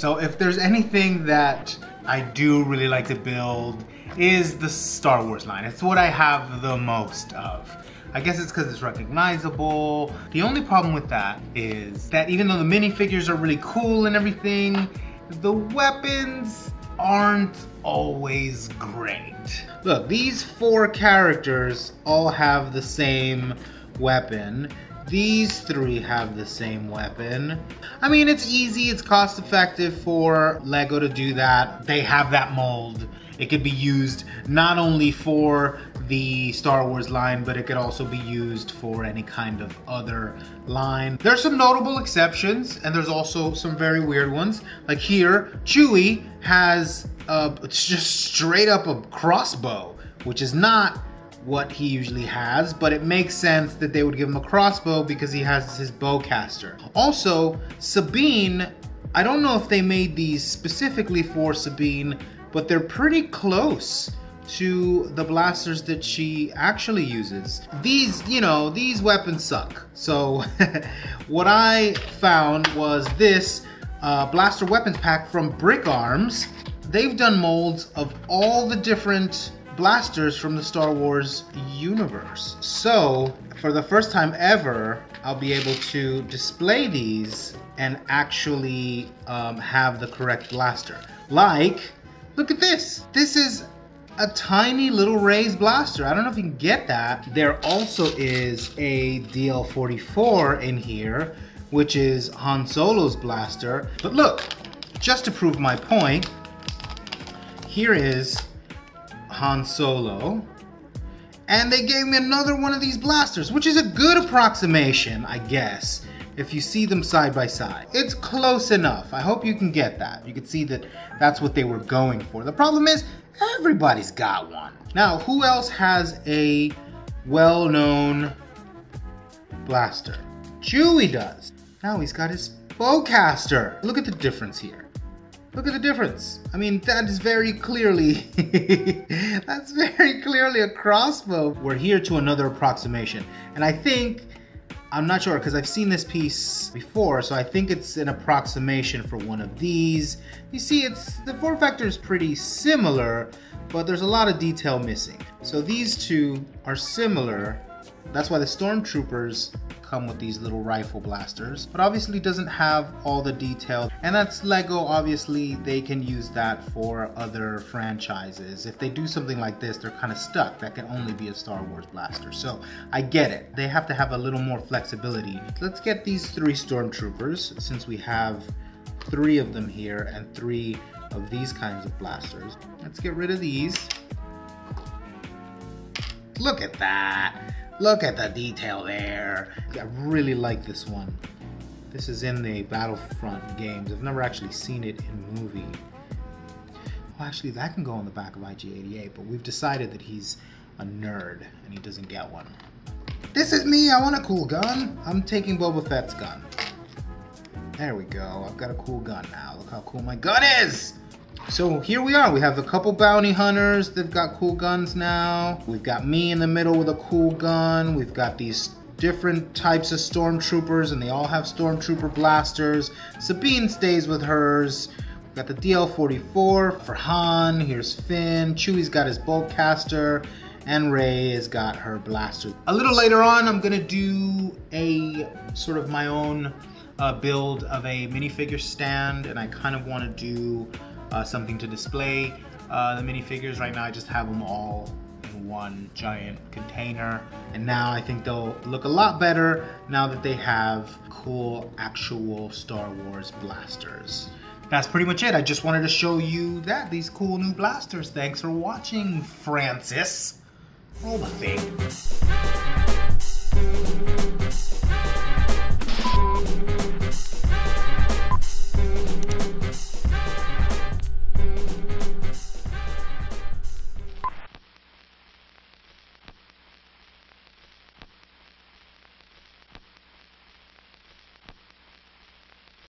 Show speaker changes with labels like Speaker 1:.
Speaker 1: So if there's anything that I do really like to build is the Star Wars line. It's what I have the most of. I guess it's because it's recognizable. The only problem with that is that even though the minifigures are really cool and everything, the weapons aren't always great. Look, these 4 characters all have the same weapon. These 3 have the same weapon. I mean, it's easy, it's cost effective for Lego to do that. They have that mold. It could be used not only for the Star Wars line, but it could also be used for any kind of other line. There's some notable exceptions, and there's also some very weird ones. Like here, Chewie has it's just straight up a crossbow, which is not what he usually has, but it makes sense that they would give him a crossbow because he has his bowcaster. Also, Sabine, I don't know if they made these specifically for Sabine, but they're pretty close to the blasters that she actually uses. These, you know, these weapons suck. So what I found was this blaster weapons pack from BrickArms. They've done molds of all the different blasters from the Star Wars universe. So for the first time ever, I'll be able to display these and actually have the correct blaster. Like, look at this. This is a tiny little raised blaster. I don't know if you can get that. There also is a DL44 in here, which is Han Solo's blaster. But look, just to prove my point, here is Han Solo. And they gave me another one of these blasters, which is a good approximation, I guess, if you see them side by side. It's close enough. I hope you can get that. You can see that that's what they were going for. The problem is, everybody's got one. Now, who else has a well-known blaster? Chewie does. Now he's got his bowcaster. Look at the difference here. Look at the difference. I mean, that is very clearly, that's very clearly a crossbow. We're here to another approximation. And I think, I'm not sure because I've seen this piece before, so I think it's an approximation for one of these. You see, the form factor is pretty similar, but there's a lot of detail missing. So these two are similar. That's why the Stormtroopers come with these little rifle blasters, but obviously doesn't have all the detail. And that's Lego, obviously they can use that for other franchises. If they do something like this, they're kind of stuck. That can only be a Star Wars blaster. So I get it. They have to have a little more flexibility. Let's get these 3 Stormtroopers, since we have 3 of them here and 3 of these kinds of blasters. Let's get rid of these. Look at that. Look at the detail there. I really like this one. This is in the Battlefront games. I've never actually seen it in movie. Well, actually, that can go on the back of IG-88, but we've decided that he's a nerd and he doesn't get one. This is me. I want a cool gun. I'm taking Boba Fett's gun. There we go. I've got a cool gun now. Look how cool my gun is. So here we are. We have a couple bounty hunters. They've got cool guns now. We've got me in the middle with a cool gun. We've got these different types of stormtroopers, and they all have stormtrooper blasters. Sabine stays with hers. We've got the DL44 for Han. Here's Finn. Chewie's got his bowcaster, and Rey has got her blaster. A little later on, I'm gonna do a sort of my own build of a minifigure stand, and I kind of want to do something to display the minifigures. Right now I just have them all in one giant container, and now I think they'll look a lot better now that they have cool actual Star Wars blasters. That's pretty much it. I just wanted to show you that, these cool new blasters. Thanks for watching, Francis. Roll the thing.